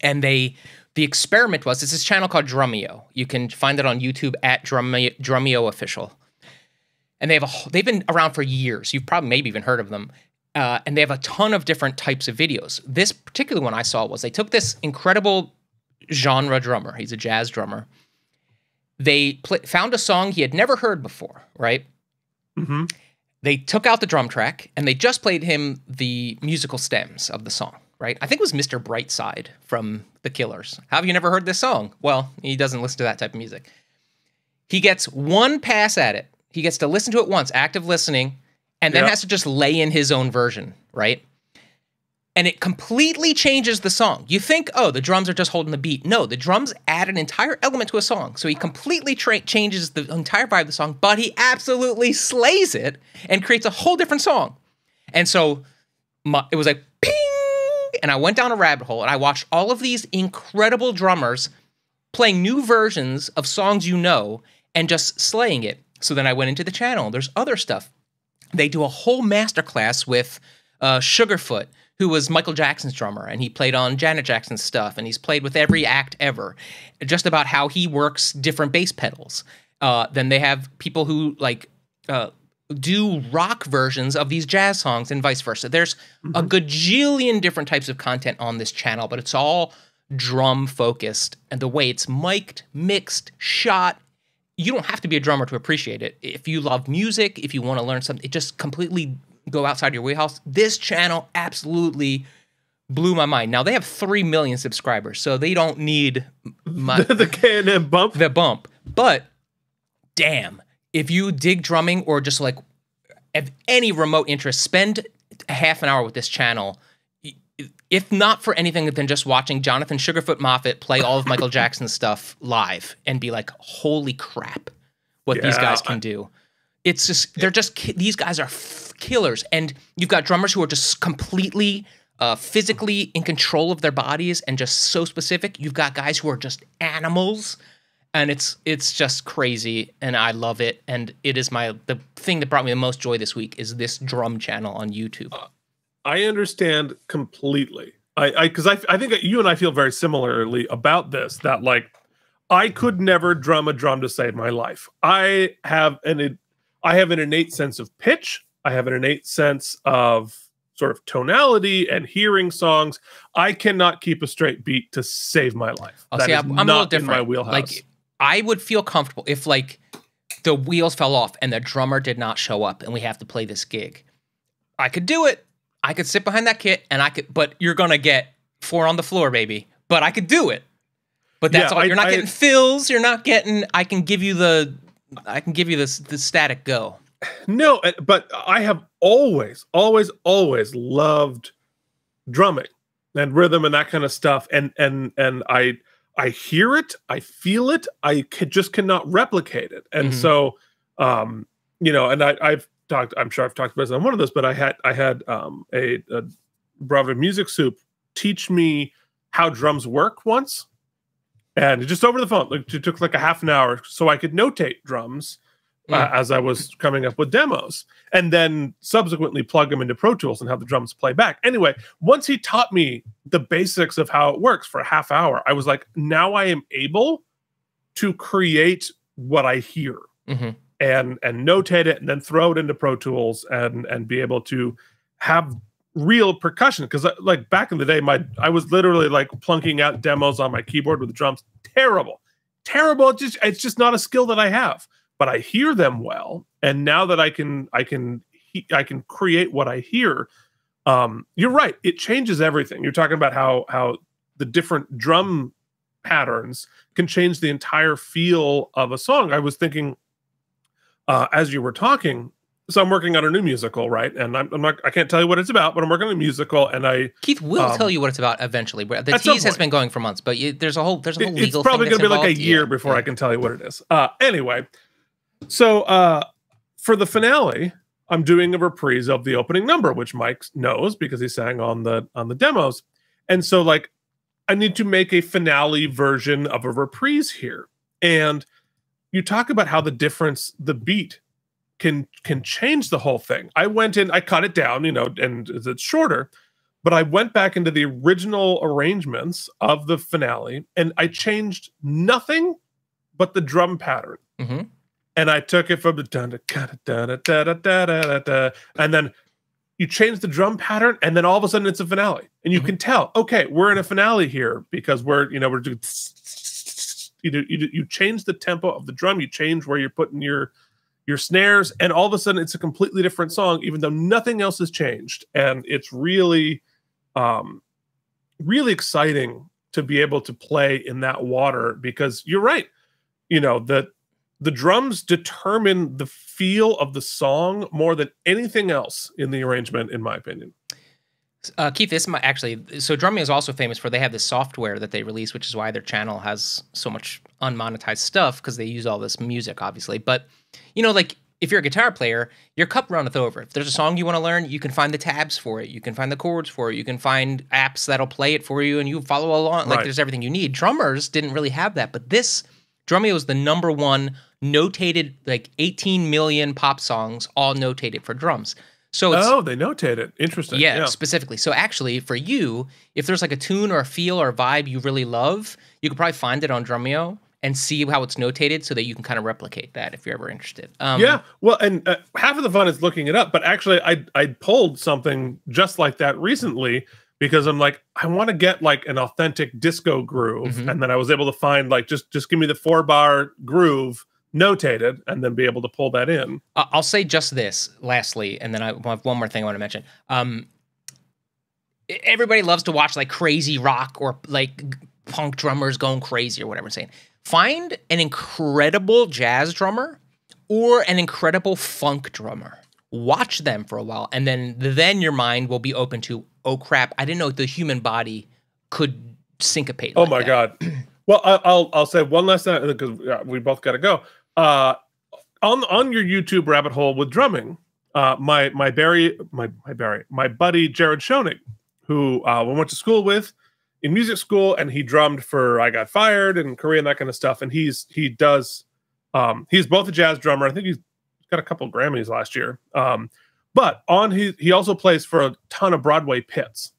And the experiment was, it's this channel called Drumeo. You can find it on YouTube at Drumeo Official. And they've been around for years. You've probably maybe even heard of them. And they have a ton of different types of videos. This particular one I saw was they took this incredible genre drummer. He's a jazz drummer. They found a song he had never heard before, right? Mm-hmm. They took out the drum track, and they just played him the musical stems of the song, right? I think it was Mr. Brightside from The Killers. How have you never heard this song? Well, he doesn't listen to that type of music. He gets one pass at it. He gets to listen to it once, active listening, and then has to just lay in his own version, right? And it completely changes the song. You think, oh, the drums are just holding the beat. No, the drums add an entire element to a song. So he completely changes the entire vibe of the song, but he absolutely slays it and creates a whole different song. And so it was like, ping! And I went down a rabbit hole, and I watched all of these incredible drummers playing new versions of songs and just slaying it. So then I went into the channel. There's other stuff. They do a whole masterclass with Sugarfoot, who was Michael Jackson's drummer, and he played on Janet Jackson's stuff, and he's played with every act ever, just about how he works different bass pedals. Then they have people who do rock versions of these jazz songs and vice versa. There's a gajillion different types of content on this channel, but it's all drum focused, and the way it's mic'd, mixed, shot. You don't have to be a drummer to appreciate it. If you love music, if you want to learn something, it just completely go outside your wheelhouse. This channel absolutely blew my mind. Now, they have 3 million subscribers, so they don't need the K&M bump. The bump. But, damn, if you dig drumming or just like have any remote interest, spend a half an hour with this channel. If not for anything than just watching Jonathan Sugarfoot Moffett play all of Michael Jackson's stuff live and be like, holy crap, what these guys can do. It's just, these guys are killers. And you've got drummers who are just completely physically in control of their bodies and just so specific. You've got guys who are just animals, and it's just crazy, and I love it. And it is the thing that brought me the most joy this week is this drum channel on YouTube. I understand completely. Because I think you and I feel very similarly about this, that like I could never drum a drum to save my life. I have an innate sense of pitch. I have an innate sense of sort of tonality and hearing songs. I cannot keep a straight beat to save my life. I'm a little different. In my wheelhouse. Like, I would feel comfortable if like the wheels fell off and the drummer did not show up and we have to play this gig. I could do it. I could sit behind that kit but you're going to get 4 on the floor, baby. But I could do it. But that's all. You're not getting fills. You're not getting. I can give you the static go. No, but I have always loved drumming and rhythm and that kind of stuff. And I hear it, I feel it, just cannot replicate it. And so, you know, and I've talked. I'm sure I've talked about this on one of those, but I had a Bravo Music Soup teach me how drums work once, and just over the phone. Like, it took like a half an hour so I could notate drums as I was coming up with demos, and then subsequently plug them into Pro Tools and have the drums play back. Anyway, once he taught me the basics of how it works for a half hour, I was like, now I am able to create what I hear and notate it and then throw it into Pro Tools and be able to have real percussion. Because like back in the day, I was literally like plunking out demos on my keyboard with the drums. Terrible. It's just not a skill that I have. But I hear them well, and now that I can create what I hear. You're right; it changes everything. You're talking about how the different drum patterns can change the entire feel of a song. I was thinking as you were talking. So I'm working on a new musical, right? And I can't tell you what it's about, but I'm working on a musical, and Keith will tell you what it's about eventually. The tease has been going for months, but there's a whole legal thing. It's probably going to be like a year before I can tell you what it is. Anyway. So for the finale, I'm doing a reprise of the opening number, which Mike knows because he sang on the demos. And so like I need to make a finale version of a reprise here. And you talk about how the beat can change the whole thing. I went in, I cut it down, you know, and it's shorter, but I went back into the original arrangements of the finale and I changed nothing but the drum pattern. And I took it from the and then you change the drum pattern, and then all of a sudden it's a finale, and you can tell, okay, we're in a finale here because we're doing. You change the tempo of the drum, you change where you're putting your snares, and all of a sudden it's a completely different song, even though nothing else has changed, and it's really, really exciting to be able to play in that water because you're right, you know that. The drums determine the feel of the song more than anything else in the arrangement, in my opinion. Keith, this might actually. So Drumeo is also famous for they have this software that they release, which is why their channel has so much unmonetized stuff because they use all this music, obviously. But you know, like if you're a guitar player, your cup runneth over. If there's a song you want to learn, you can find the tabs for it. You can find the chords for it. You can find apps that'll play it for you, and you follow along. Like there's everything you need. Drummers didn't really have that, but this Drumeo is the #1 notated, like 18 million pop songs, all notated for drums. So it's, they notate it. Interesting. Yeah, specifically. So actually, for you, if there's like a tune or a feel or a vibe you really love, you could probably find it on Drumeo and see how it's notated so that you can kind of replicate that if you're ever interested. Yeah, well, and half of the fun is looking it up. But actually, I pulled something just like that recently because I'm like, I want to get like an authentic disco groove. And then I was able to find like, just give me the 4-bar groove notated and then be able to pull that in. I'll say just this lastly, and then I have one more thing I want to mention. Everybody loves to watch like crazy rock or like punk drummers going crazy or whatever I'm saying. Find an incredible jazz drummer or an incredible funk drummer. Watch them for a while, and then your mind will be open to, oh crap, I didn't know the human body could syncopate. Oh my God. Well, I'll say one last thing because we both got to go. On your YouTube rabbit hole with drumming, my buddy Jared Schoening, who we went to school with in music school, and he drummed for I Got Fired and Korea and that kind of stuff. And he's both a jazz drummer. I think he's got a couple of Grammys last year. But he also plays for a ton of Broadway pits.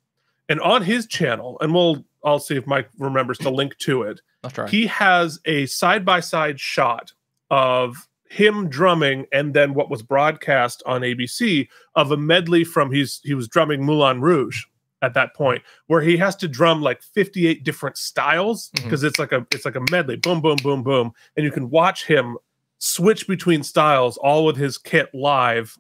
And on his channel, and I'll see if Mike remembers to link to it. I'll try. He has a side-by-side shot of him drumming and then what was broadcast on ABC of a medley from he was drumming Moulin Rouge at that point, where he has to drum like 58 different styles because it's like a medley, boom, boom, boom, boom, and you can watch him switch between styles all with his kit live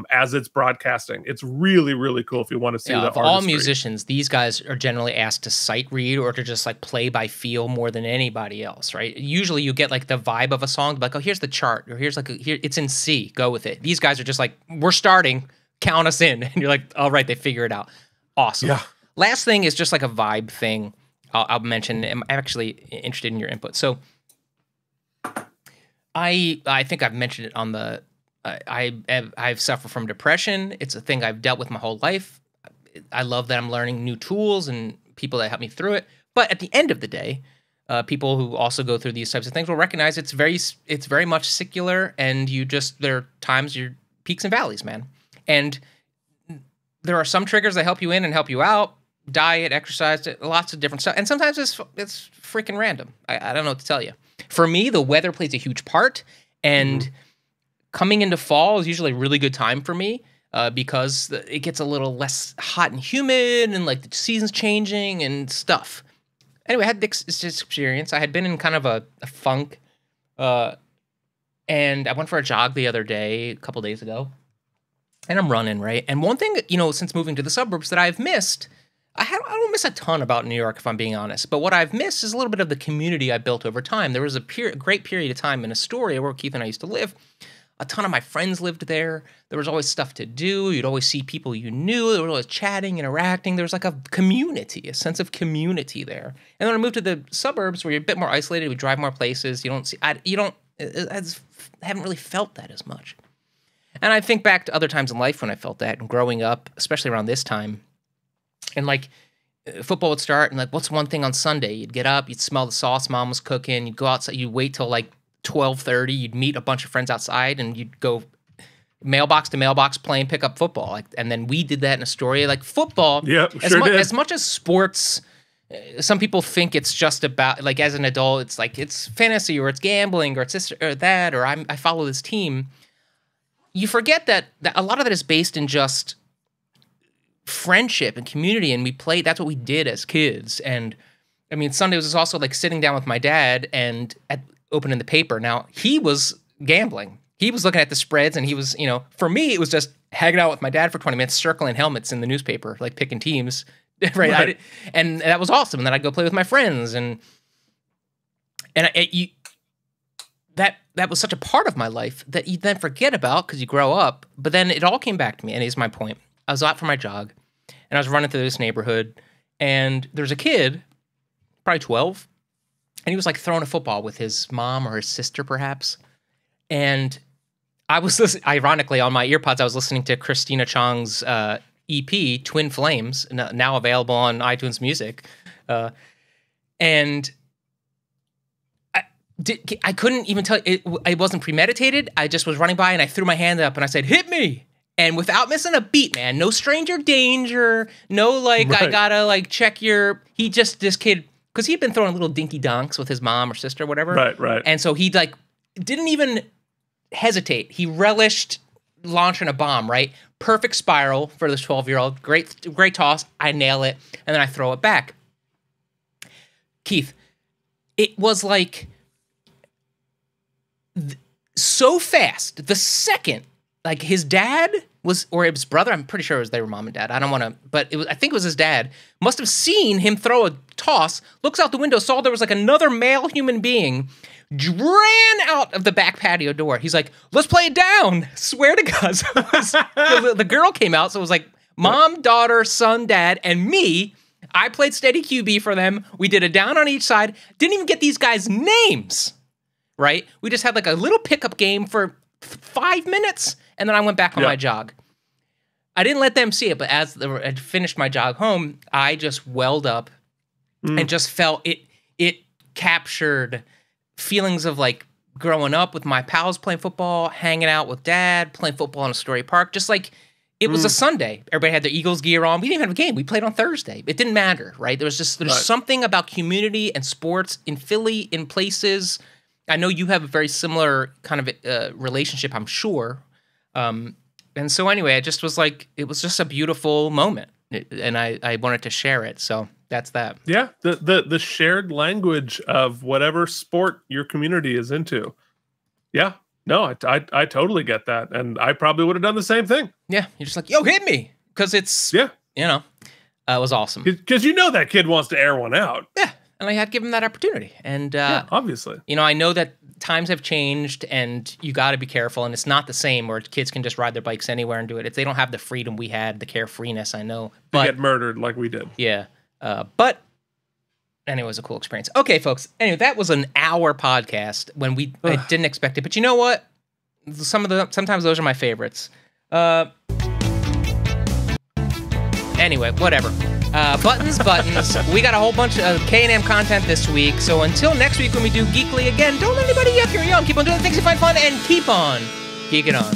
as it's broadcasting. It's really, really cool if you want to see the of all musicians, these guys are generally asked to sight read or to just like play by feel more than anybody else, right? Usually you get like the vibe of a song, like, oh, here's the chart, or here's like, here it's in C, go with it. These guys are just like, we're starting, count us in. And you're like, all right, they figure it out. Awesome. Yeah. Last thing is just like a vibe thing I'll mention. I'm actually interested in your input. So I think I've mentioned it on the, I've suffered from depression. It's a thing I've dealt with my whole life. I love that I'm learning new tools and people that help me through it. But at the end of the day, people who also go through these types of things will recognize it's very much secular, and there are times your peaks and valleys, man. And there are some triggers that help you in and help you out. Diet, exercise, lots of different stuff. And sometimes it's freaking random. I don't know what to tell you. For me, the weather plays a huge part, and coming into fall is usually a really good time for me because it gets a little less hot and humid, and like the season's changing and stuff. Anyway, I had this experience. I had been in kind of a funk, and I went for a jog the other day, a couple days ago, and I'm running, right? And one thing, since moving to the suburbs that I've missed, I don't miss a ton about New York, if I'm being honest, but what I've missed is a little bit of the community I built over time. There was a great period of time in Astoria where Keith and I used to live. A ton of my friends lived there. There was always stuff to do. You'd always see people you knew. There was always chatting, interacting. There was like a community, a sense of community there. And then I moved to the suburbs where you're a bit more isolated. We drive more places. I haven't really felt that as much. And I think back to other times in life when I felt that, and growing up, especially around this time. And like football would start, and like, what's one thing on Sunday? You'd get up, you'd smell the sauce mom was cooking. You'd go outside. You'd wait till like 12:30. You'd meet a bunch of friends outside, and you'd go mailbox to mailbox playing pickup football. Like, and then we did that in Astoria. Like football, as much as sports. Some people think it's just about, like, as an adult, it's like it's fantasy or it's gambling or it's this or that, or I follow this team. You forget that a lot of that is based in just friendship and community, and that's what we did as kids. And I mean, Sunday was also like sitting down with my dad and opening the paper. Now, he was gambling. He was looking at the spreads, and he was, for me, it was just hanging out with my dad for 20 minutes, circling helmets in the newspaper, like picking teams, right? And that was awesome. And then I'd go play with my friends, and that was such a part of my life that you then forget about because you grow up. But then it all came back to me, and here's my point. I was out for my jog, and I was running through this neighborhood, and there's a kid, probably 12, and he was like throwing a football with his mom or his sister, perhaps. And I was listening, ironically, on my earpods, I was listening to Christina Chong's EP, Twin Flames, now available on iTunes Music. And I couldn't even tell, it wasn't premeditated. I just was running by, and I threw my hand up, and I said, "Hit me!" And without missing a beat, man, no stranger danger, no like, I gotta like check this kid, because he'd been throwing little dinky donks with his mom or sister or whatever. Right. And so he like didn't even hesitate. He relished launching a bomb, right? Perfect spiral for this 12-year-old. Great toss. I nail it, and then I throw it back. Keith, it was like so fast. The second, like his dad or his brother, I'm pretty sure they were mom and dad. I don't want to, but I think it was his dad, must have seen him throw a toss, looks out the window, saw there was like another male human being, ran out of the back patio door. He's like, "Let's play it down." Swear to God. So the girl came out, so it was like mom, daughter, son, dad, and me. I played steady QB for them. We did a down on each side. Didn't even get these guys' names, right? We just had like a little pickup game for 5 minutes, and then I went back on my jog. I didn't let them see it, but as I finished my jog home, I just welled up and just felt it captured feelings of like growing up with my pals playing football, hanging out with dad, playing football in Astoria Park, just like it was a Sunday. Everybody had their Eagles gear on. We didn't even have a game. We played on Thursday. It didn't matter, right? There's something about community and sports in Philly, in places. I know you have a very similar kind of relationship, I'm sure. And so anyway, it just was like, it was just a beautiful moment, and I wanted to share it. So that's that. Yeah. The shared language of whatever sport your community is into. Yeah. No, I totally get that. And I probably would have done the same thing. Yeah. You're just like, yo, hit me. Because it's, it was awesome. Because you know that kid wants to air one out. Yeah. And I had to give him that opportunity. And, obviously. I know that times have changed and you got to be careful. And it's not the same where kids can just ride their bikes anywhere and do it. If they don't have the freedom we had, the carefreeness, I know. But get murdered like we did. Yeah. But anyway, it was a cool experience. Okay, folks. Anyway, that was an hour podcast when I didn't expect it. But you know what? Sometimes those are my favorites. Anyway, whatever. Buttons. We got a whole bunch of K&M content this week. So until next week when we do Geekly again, don't let anybody yuck your yum. Keep on doing the things you find fun and keep on geeking on.